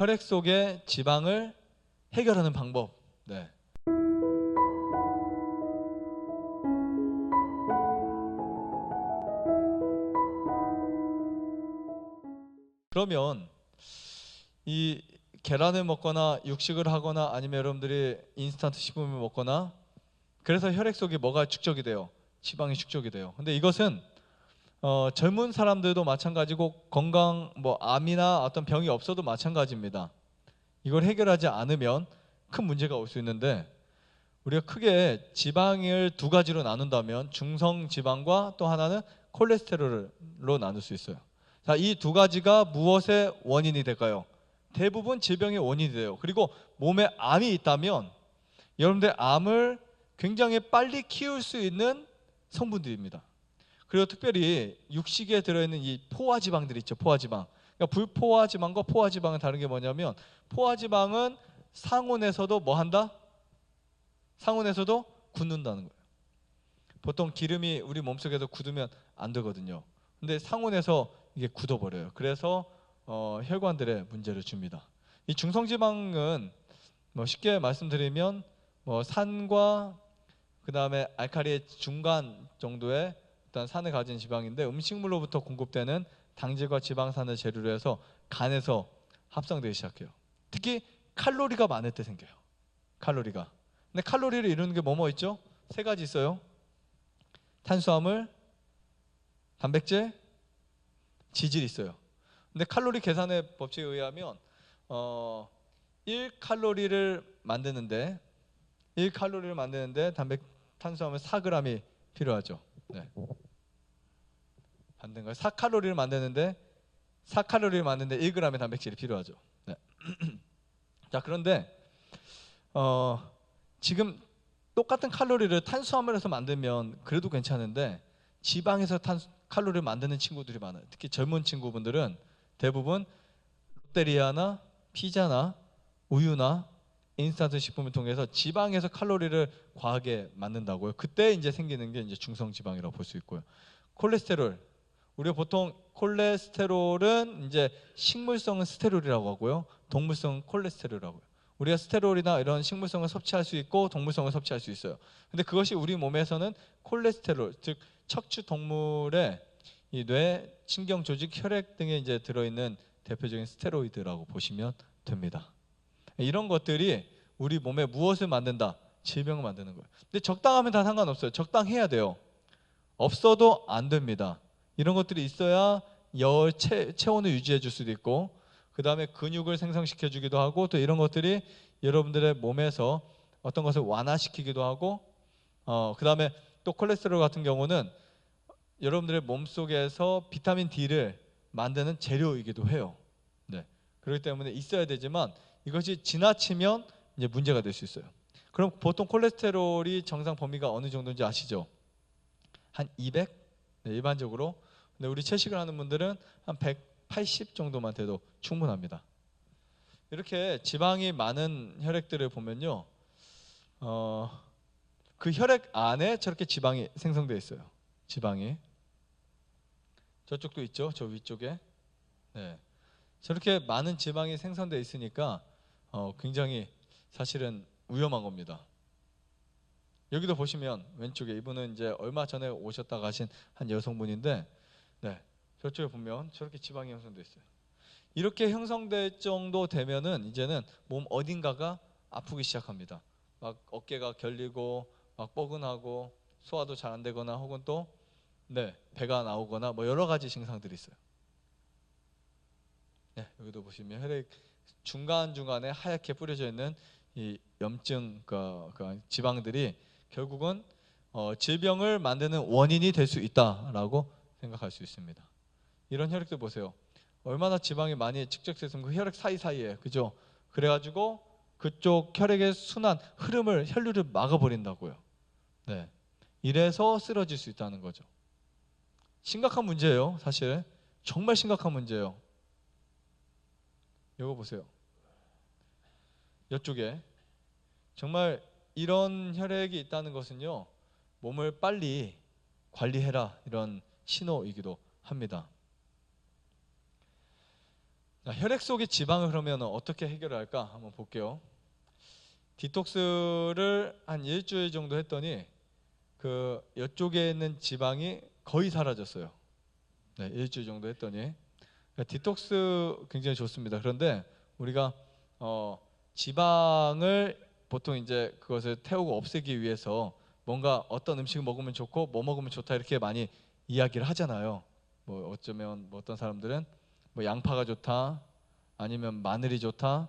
혈액 속의 지방을 해결하는 방법. 네. 그러면 이 계란을 먹거나 육식을 하거나 아니면 여러분들이 인스턴트 식품을 먹거나 그래서 혈액 속에 뭐가 축적이 돼요? 지방이 축적이 돼요. 근데 이것은 젊은 사람들도 마찬가지고 건강 암이나 어떤 병이 없어도 마찬가지입니다. 이걸 해결하지 않으면 큰 문제가 올 수 있는데 우리가 크게 지방을 두 가지로 나눈다면 중성 지방과 또 하나는 콜레스테롤로 나눌 수 있어요. 자, 이 두 가지가 무엇의 원인이 될까요? 대부분 질병의 원인이 돼요. 그리고 몸에 암이 있다면 여러분들 암을 굉장히 빨리 키울 수 있는 성분들입니다. 그리고 특별히 육식에 들어있는 이 포화지방들 있죠. 포화지방. 그러니까 불포화지방과 포화지방은 다른 게 뭐냐면 포화지방은 상온에서도 뭐 한다? 상온에서도 굳는다는 거예요. 보통 기름이 우리 몸속에서 굳으면 안 되거든요. 근데 상온에서 이게 굳어버려요. 그래서 혈관들에 문제를 줍니다. 이 중성지방은 쉽게 말씀드리면 산과 그 다음에 알칼리의 중간 정도의 어떤 산을 가진 지방인데 음식물로부터 공급되는 당질과 지방산을 재료로 해서 간에서 합성되기 시작해요. 특히 칼로리가 많을 때 생겨요. 칼로리가. 근데 칼로리를 이루는 게 뭐뭐 있죠? 세 가지 있어요. 탄수화물, 단백질, 지질이 있어요. 근데 칼로리 계산의 법칙에 의하면 1칼로리를 만드는데 탄수화물 4g이 필요하죠. 네. 반대인가요? 4칼로리를 만드는데 1g의 단백질이 필요하죠. 네. 자, 그런데 지금 똑같은 칼로리를 탄수화물에서 만들면 그래도 괜찮은데 지방에서 칼로리를 만드는 친구들이 많아요. 특히 젊은 친구분들은 대부분 롯데리아나 피자나 우유나 인스턴트 식품을 통해서 지방에서 칼로리를 과하게 만든다고요. 그때 이제 생기는 게 이제 중성 지방이라고 볼 수 있고요. 콜레스테롤. 우리가 보통 콜레스테롤은 이제 식물성은 스테롤이라고 하고요. 동물성은 콜레스테롤이라고 해요. 우리가 스테롤이나 이런 식물성을 섭취할 수 있고 동물성을 섭취할 수 있어요. 근데 그것이 우리 몸에서는 콜레스테롤, 즉 척추 동물의 이 뇌, 신경 조직, 혈액 등에 이제 들어있는 대표적인 스테로이드라고 보시면 됩니다. 이런 것들이 우리 몸에 무엇을 만든다? 질병을 만드는 거예요. 근데 적당하면 다 상관없어요. 적당해야 돼요. 없어도 안 됩니다. 이런 것들이 있어야 체온을 유지해 줄 수도 있고 그 다음에 근육을 생성시켜 주기도 하고 또 이런 것들이 여러분들의 몸에서 어떤 것을 완화시키기도 하고 그 다음에 또 콜레스테롤 같은 경우는 여러분들의 몸속에서 비타민 D를 만드는 재료이기도 해요. 네. 그렇기 때문에 있어야 되지만 이것이 지나치면 이제 문제가 될 수 있어요. 그럼 보통 콜레스테롤이 정상 범위가 어느 정도인지 아시죠? 한 200? 네, 일반적으로. 근데 우리 채식을 하는 분들은 한 180 정도만 돼도 충분합니다. 이렇게 지방이 많은 혈액들을 보면요, 그 혈액 안에 저렇게 지방이 생성되어 있어요. 지방이 저쪽도 있죠, 저 위쪽에. 네. 저렇게 많은 지방이 생성되어 있으니까 굉장히 사실은 위험한 겁니다. 여기도 보시면 왼쪽에 이분은 이제 얼마 전에 오셨다 가신 한 여성분인데, 네, 저쪽에 보면 저렇게 지방이 형성돼 있어요. 이렇게 형성될 정도 되면은 이제는 몸 어딘가가 아프기 시작합니다. 막 어깨가 결리고 막 뻐근하고 소화도 잘 안 되거나 혹은 또 배가 나오거나 여러 가지 증상들이 있어요. 네, 여기도 보시면 혈액 중간중간에 하얗게 뿌려져 있는 이 염증 그 지방들이 결국은 질병을 만드는 원인이 될 수 있다라고 생각할 수 있습니다. 이런 혈액들 보세요. 얼마나 지방이 많이 축적됐으면 그 혈액 사이사이에, 그죠? 그래가지고 그쪽 혈액의 순환 흐름을 혈류를 막아버린다고요. 네, 이래서 쓰러질 수 있다는 거죠. 심각한 문제예요. 사실 정말 심각한 문제예요. 이거 보세요. 이쪽에 정말 이런 혈액이 있다는 것은요, 몸을 빨리 관리해라 이런 신호이기도 합니다. 자, 혈액 속의 지방을 그러면 어떻게 해결할까 한번 볼게요. 디톡스를 한 일주일 정도 했더니 그 이쪽에 있는 지방이 거의 사라졌어요. 네, 일주일 정도 했더니. 그러니까 디톡스 굉장히 좋습니다. 그런데 우리가 지방을 보통 이제 그것을 태우고 없애기 위해서 뭔가 어떤 음식을 먹으면 좋고 뭐 먹으면 좋다 이렇게 많이 이야기를 하잖아요. 뭐 어쩌면 뭐 어떤 사람들은 뭐 양파가 좋다, 아니면 마늘이 좋다,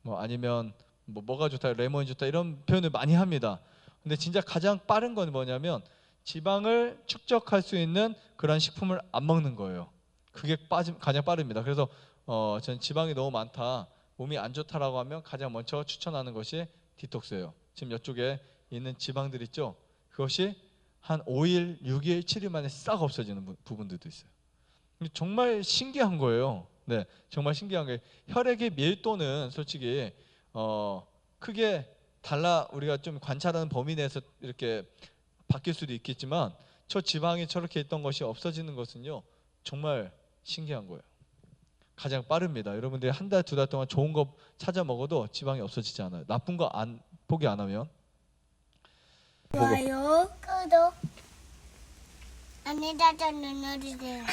뭐 아니면 뭐가 좋다, 레몬이 좋다 이런 표현을 많이 합니다. 근데 진짜 가장 빠른 건 뭐냐면 지방을 축적할 수 있는 그런 식품을 안 먹는 거예요. 그게 가장 빠릅니다. 그래서 저는 지방이 너무 많다, 몸이 안 좋다라고 하면 가장 먼저 추천하는 것이 디톡스예요. 지금 이쪽에 있는 지방들 있죠? 그것이 한 5일, 6일, 7일 만에 싹 없어지는 부분들도 있어요. 정말 신기한 거예요. 네, 정말 신기한 게 혈액의 밀도는 솔직히 크게 우리가 좀 관찰하는 범위 내에서 이렇게 바뀔 수도 있겠지만 저 지방이 저렇게 있던 것이 없어지는 것은요 정말 신기한 거예요. 가장 빠릅니다. 여러분들이 한 달, 두 달 동안 좋은 거 찾아 먹어도 지방이 없어지지 않아요. 나쁜 거 포기 안 하면. 좋아요, 구독, 안내 버튼 눌러주세요.